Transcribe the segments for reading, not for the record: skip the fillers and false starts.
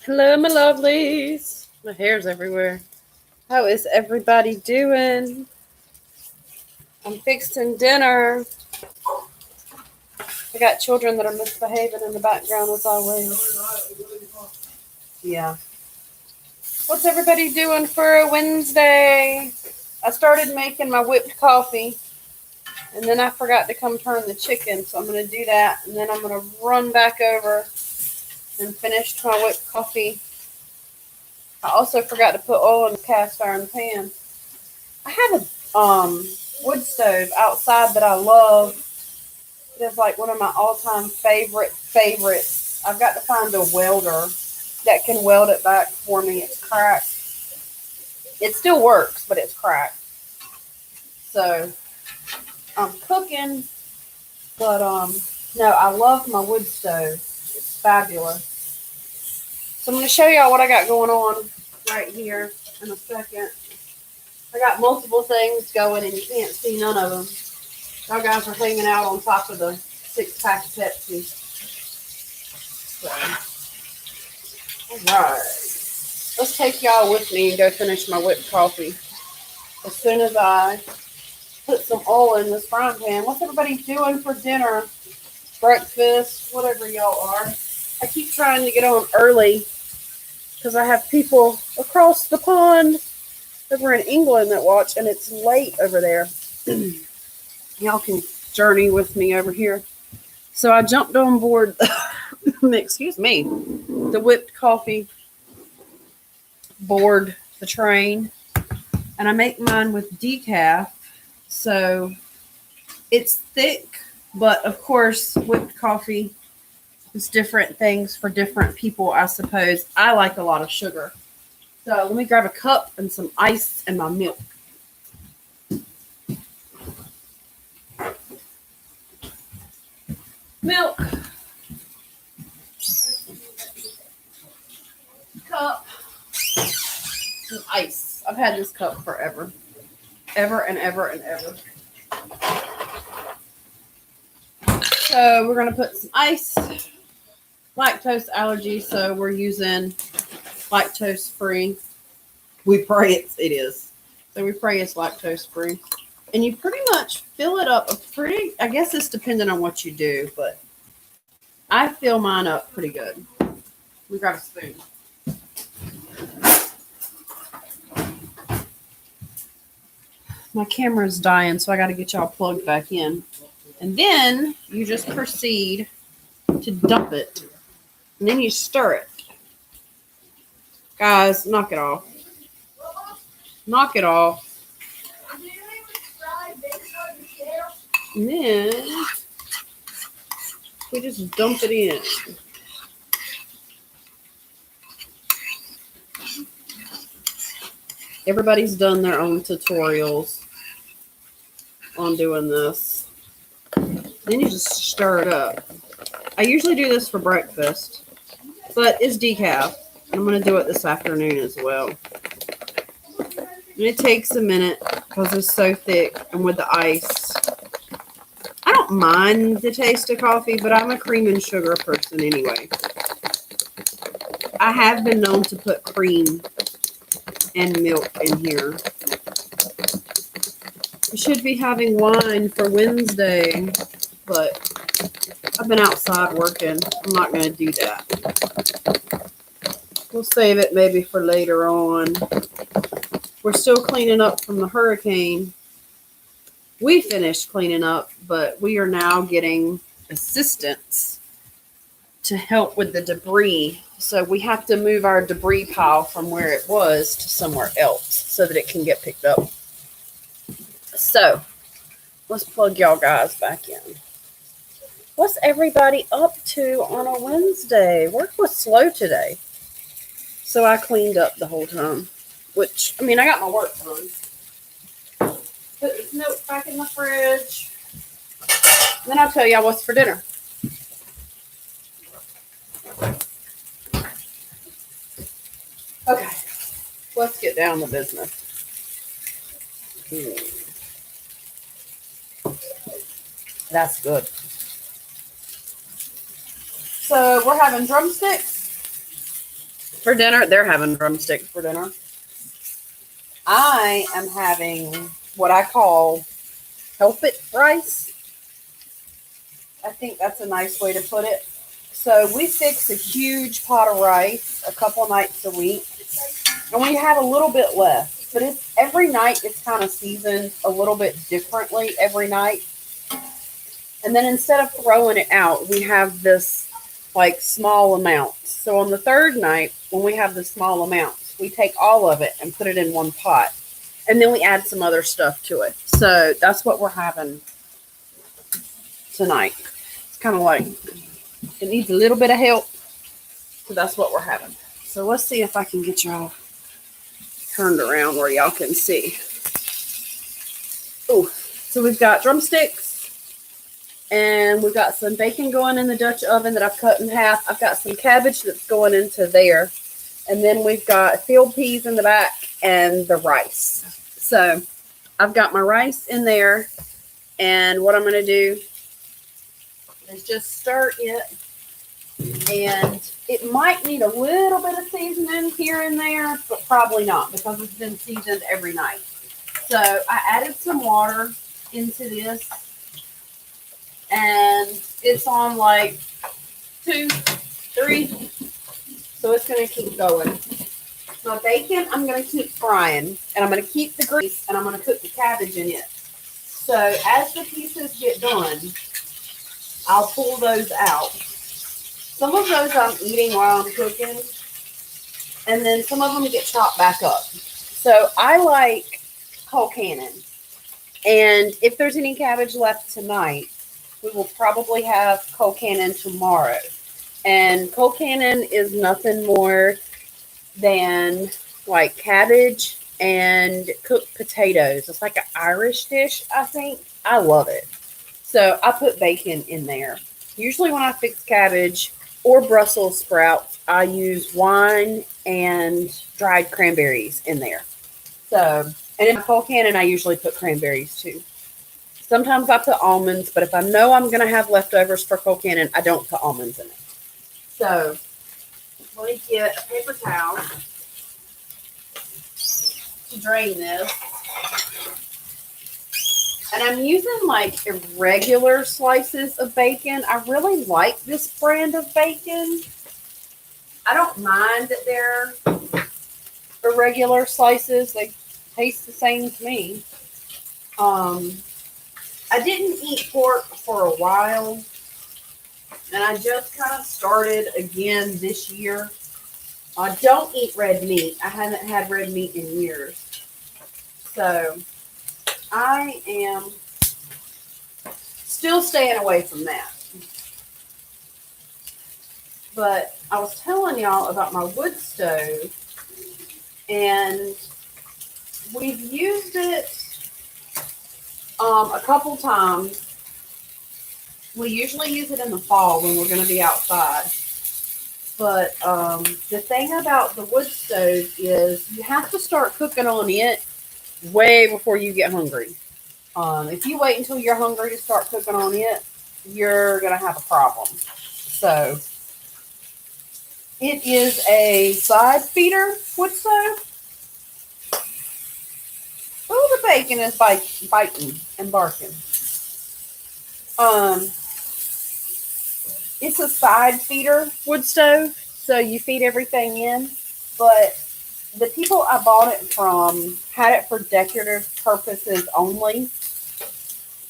Hello, my lovelies. My hair's everywhere. How is everybody doing? I'm fixing dinner. I got children that are misbehaving in the background as always. Yeah. What's everybody doing for a Wednesday? I started making my whipped coffee, and then I forgot to come turn the chicken, so I'm going to do that, and then I'm going to run back over and finish my whipped coffee. I also forgot to put oil in the cast iron pan. I have a wood stove outside that I love. It's like one of my all-time favorites. I've got to find a welder that can weld it back for me. It's cracked. It still works, but it's cracked. So I'm cooking, but no, I love my wood stove. It's fabulous. So I'm going to show y'all what I got going on right here in a second. I got multiple things going, and you can't see none of them. Y'all guys are hanging out on top of the 6-pack of Pepsi. So, all right. Let's take y'all with me and go finish my whipped coffee. As soon as I put some oil in this frying pan. What's everybody doing for dinner? Breakfast, whatever y'all are. I keep trying to get on early because I have people across the pond over in England that watch, and it's late over there. Y'all can journey with me over here. So I jumped on board, excuse me, the whipped coffee board, the train, and I make mine with decaf. So it's thick, but of course, whipped coffee is different things for different people, I suppose. I like a lot of sugar. So let me grab a cup and some ice and my milk. Milk. Cup. Some ice. I've had this cup forever. Ever and ever and ever. So we're going to put some ice. Lactose allergy, so we're using lactose free. We pray it is. So we pray it's lactose free. And you pretty much fill it up I guess it's dependent on what you do, but I fill mine up pretty good. We grab a spoon. My camera's dying, so I got to get y'all plugged back in. And then you just proceed to dump it. And then you stir it. Guys, knock it off. Knock it off. And then we just dump it in. Everybody's done their own tutorials on doing this. Then you just stir it up. I usually do this for breakfast, but it's decaf. I'm going to do it this afternoon as well. And it takes a minute because it's so thick, and with the ice, I don't mind the taste of coffee, but I'm a cream and sugar person anyway. I have been known to put cream and milk in here. I should be having wine for Wednesday, but I've been outside working. I'm not going to do that. We'll save it maybe for later on. We're still cleaning up from the hurricane. We finished cleaning up, but we are now getting assistance to help with the debris. So we have to move our debris pile from where it was to somewhere else so that it can get picked up. So let's plug y'all guys back in. What's everybody up to on a Wednesday? Work was slow today. So I cleaned up the whole time. Which, I mean, I got my work done. Put this milk back in the fridge. Then I'll tell y'all what's for dinner. Okay, let's get down to business. That's good. So we're having drumsticks. For dinner, they're having drumsticks for dinner. I am having what I call help it rice. I think that's a nice way to put it. So we fix a huge pot of rice a couple nights a week, and we have a little bit left. But it's every night it's kind of seasoned a little bit differently every night. And then instead of throwing it out, we have this like small amount. So on the third night, when we have the small amounts, we take all of it and put it in one pot. And then we add some other stuff to it. So that's what we're having tonight. It's kind of like it needs a little bit of help. So that's what we're having. So let's see if I can get y'all turned around where y'all can see. Oh, so we've got drumsticks. And we've got some bacon going in the Dutch oven that I've cut in half. I've got some cabbage that's going into there. And then we've got field peas in the back and the rice. So I've got my rice in there. And what I'm going to do is just stir it. And it might need a little bit of seasoning here and there, but probably not because it's been seasoned every night. So I added some water into this. And it's on like 2, 3. So it's going to keep going. My bacon, I'm going to keep frying. And I'm going to keep the grease. And I'm going to cook the cabbage in it. So as the pieces get done, I'll pull those out. Some of those I'm eating while I'm cooking. And then some of them get chopped back up. So I like Colcannon. And if there's any cabbage left tonight, we will probably have Colcannon tomorrow. And Colcannon is nothing more than like cabbage and cooked potatoes. It's like an Irish dish, I think. I love it. So I put bacon in there. Usually when I fix cabbage or Brussels sprouts, I use wine and dried cranberries in there. So, and in Colcannon, I usually put cranberries too. Sometimes I put almonds, but if I know I'm going to have leftovers for Colcannon, I don't put almonds in it. So, let me get a paper towel to drain this. And I'm using like irregular slices of bacon. I really like this brand of bacon. I don't mind that they're irregular slices. They taste the same to me. I didn't eat pork for a while, and I just kind of started again this year. I don't eat red meat. I haven't had red meat in years. So I am still staying away from that. But I was telling y'all about my wood stove, and we've used it a couple times. We usually use it in the fall when we're going to be outside. But the thing about the wood stove is you have to start cooking on it way before you get hungry. If you wait until you're hungry to start cooking on it, you're going to have a problem. So it is a side feeder wood stove. Oh, the bacon is biting and barking. It's a side feeder wood stove, so you feed everything in. But the people I bought it from had it for decorative purposes only,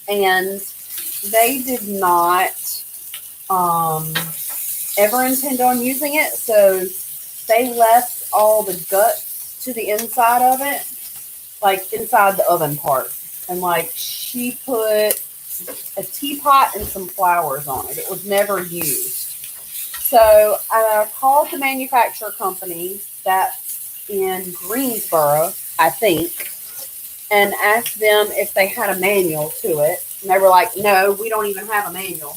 and they did not ever intend on using it. So they left all the guts to the inside of it, like inside the oven part. And like she put a teapot and some flowers on it. It was never used. So I called the manufacturer company that's in Greensboro, I think, and asked them if they had a manual to it. And they were like, no, we don't even have a manual.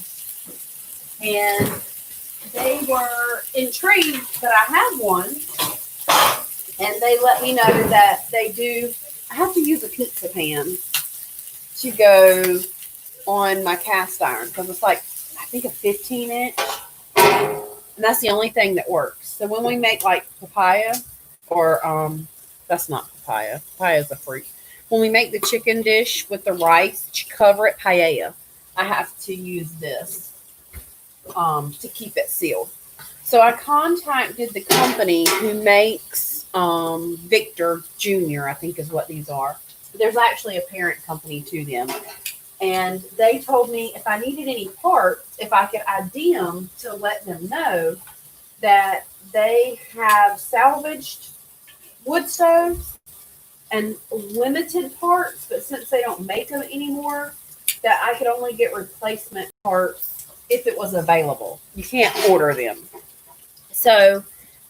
And they were intrigued that I have one. And they let me know that they do. I have to use a pizza pan to go on my cast iron because it's like, I think a 15-inch. And that's the only thing that works. So when we make like papaya or that's not papaya. Papaya is a fruit. When we make the chicken dish with the rice that you cover it, paella, I have to use this to keep it sealed. So I contacted the company who makes Victor Jr., I think is what these are. There's actually a parent company to them. And they told me if I needed any parts, if I could ID them to let them know that they have salvaged wood stoves and limited parts, but since they don't make them anymore, that I could only get replacement parts if it was available. You can't order them. So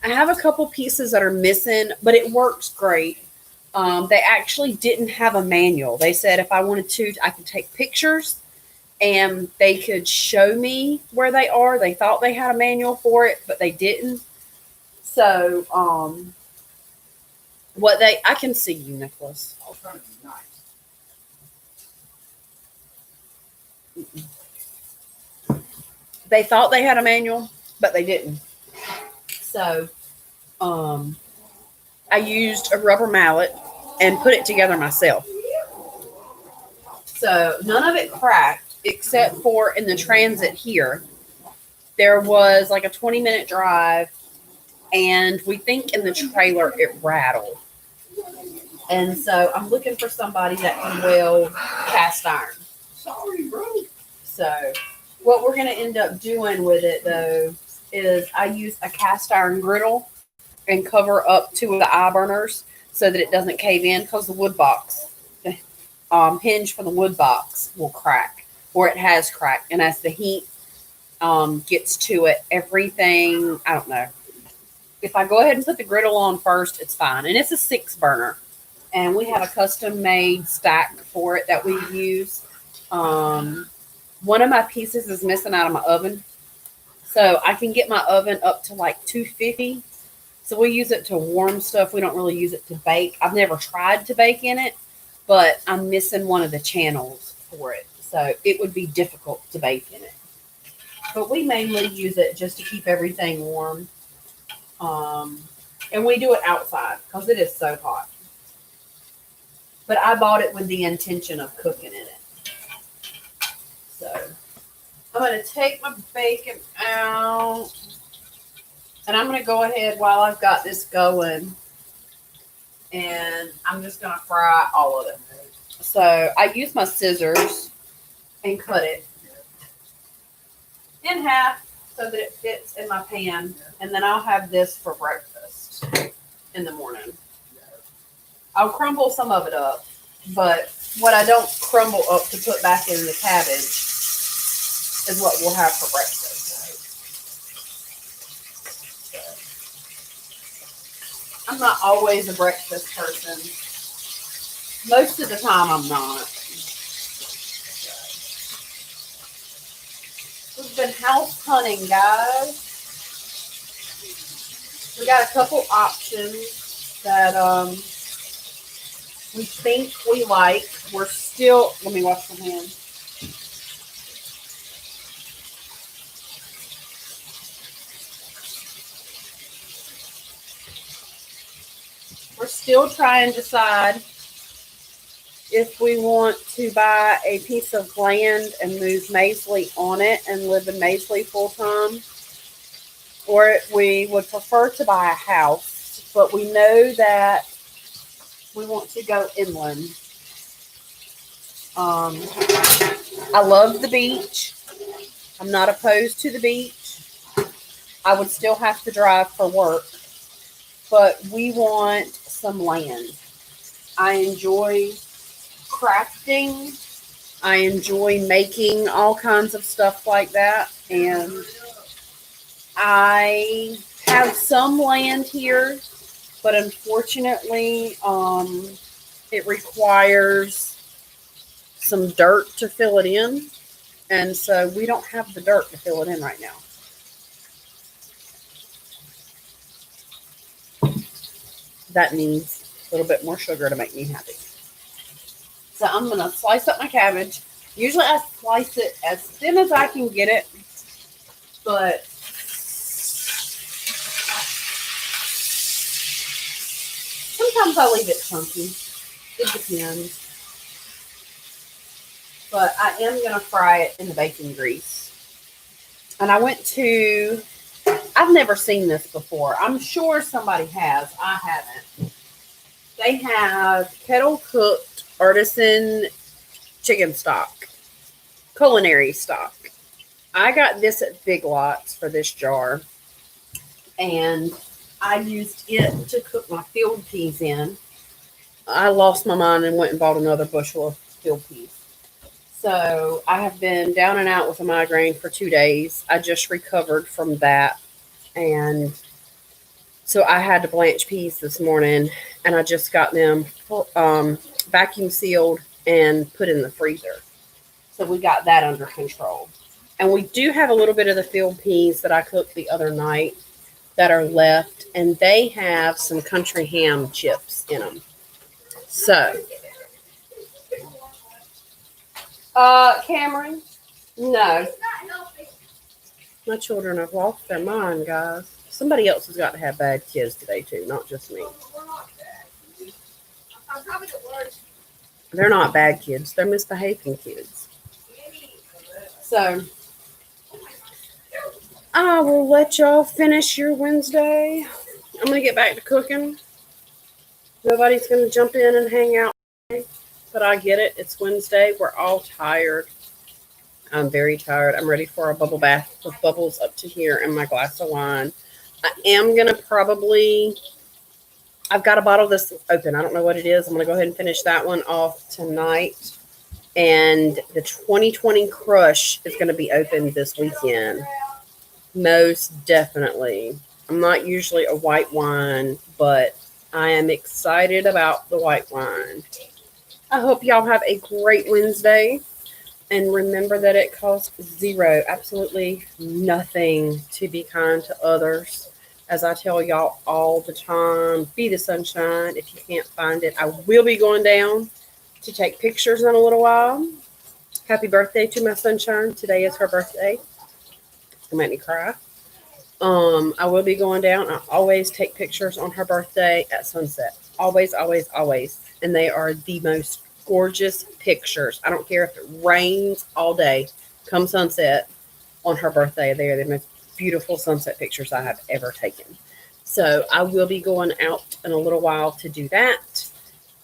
I have a couple pieces that are missing, but it works great. They actually didn't have a manual. They said if I wanted to, I could take pictures and they could show me where they are. They thought they had a manual for it, but they didn't. So, I can see you, Nicholas. They thought they had a manual, but they didn't. So, I used a rubber mallet and put it together myself. So none of it cracked except for in the transit here. There was like a 20-minute drive, and we think in the trailer it rattled. And so I'm looking for somebody that can weld cast iron. Sorry, bro. So what we're going to end up doing with it, though, is I use a cast iron griddle and cover up two of the eye burners so that it doesn't cave in, because the wood box, the hinge for the wood box will crack, or it has cracked. And as the heat gets to it, everything, I don't know. If I go ahead and put the griddle on first, it's fine. And it's a 6-burner. And we have a custom made stack for it that we use. One of my pieces is missing out of my oven. So I can get my oven up to like 250. So we use it to warm stuff. We don't really use it to bake. I've never tried to bake in it, but I'm missing one of the channels for it. So it would be difficult to bake in it. But we mainly use it just to keep everything warm. And we do it outside because it is so hot. But I bought it with the intention of cooking in it. So I'm going to take my bacon out. And I'm going to go ahead while I've got this going. And I'm just going to fry all of it. So I use my scissors and cut it in half so that it fits in my pan. And then I'll have this for breakfast in the morning. I'll crumble some of it up, but what I don't crumble up to put back in the cabbage is what we'll have for breakfast. I'm not always a breakfast person. Most of the time I'm not. We've been house hunting, guys. We got a couple options that we think we like. We're still, let me wash my hands. We're still trying to decide if we want to buy a piece of land and move Maisley on it and live in Maisley full time, or if we would prefer to buy a house, but we know that we want to go inland. I love the beach. I'm not opposed to the beach. I would still have to drive for work, but we want some land. I enjoy crafting. I enjoy making all kinds of stuff like that, and I have some land here, but unfortunately, it requires some dirt to fill it in, and so we don't have the dirt to fill it in right now. That needs a little bit more sugar to make me happy. So I'm going to slice up my cabbage. Usually I slice it as thin as I can get it, but Sometimes I leave it chunky. It depends. But I am going to fry it in the bacon grease. And I've never seen this before. I'm sure somebody has. I haven't. They have kettle cooked artisan chicken stock, culinary stock. I got this at Big Lots for this jar. And I used it to cook my field peas in. I lost my mind and went and bought another bushel of field peas. So I have been down and out with a migraine for 2 days. I just recovered from that. And so I had to blanch peas this morning, and I just got them vacuum sealed and put in the freezer. So we got that under control. And we do have a little bit of the field peas that I cooked the other night that are left, and they have some country ham chips in them. So, Cameron, no. My children have lost their mind, guys. Somebody else has got to have bad kids today, too, not just me. They're not bad kids. They're misbehaving kids. So, I will let y'all finish your Wednesday. I'm going to get back to cooking. Nobody's going to jump in and hang out with me, but I get it. It's Wednesday. We're all tired. I'm very tired. I'm ready for a bubble bath with bubbles up to here and my glass of wine. I am going to I've got a bottle that's open. I don't know what it is. I'm going to go ahead and finish that one off tonight. And the 2020 Crush is going to be open this weekend. Most definitely. I'm not usually a white wine, but I am excited about the white wine. I hope y'all have a great Wednesday. And remember that it costs zero, absolutely nothing to be kind to others. As I tell y'all all the time, be the sunshine. If you can't find it, I will be going down to take pictures in a little while. Happy birthday to my sunshine. Today is her birthday. It'll make me cry. I will be going down. I always take pictures on her birthday at sunset. Always, always, always. And they are the most gorgeous pictures. I don't care if it rains all day. Come sunset on her birthday, they are the most beautiful sunset pictures I have ever taken. So I will be going out in a little while to do that.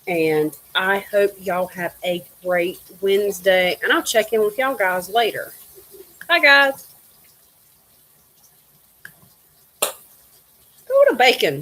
And I hope y'all have a great Wednesday. And I'll check in with y'all guys later. Bye, guys. Go to bacon.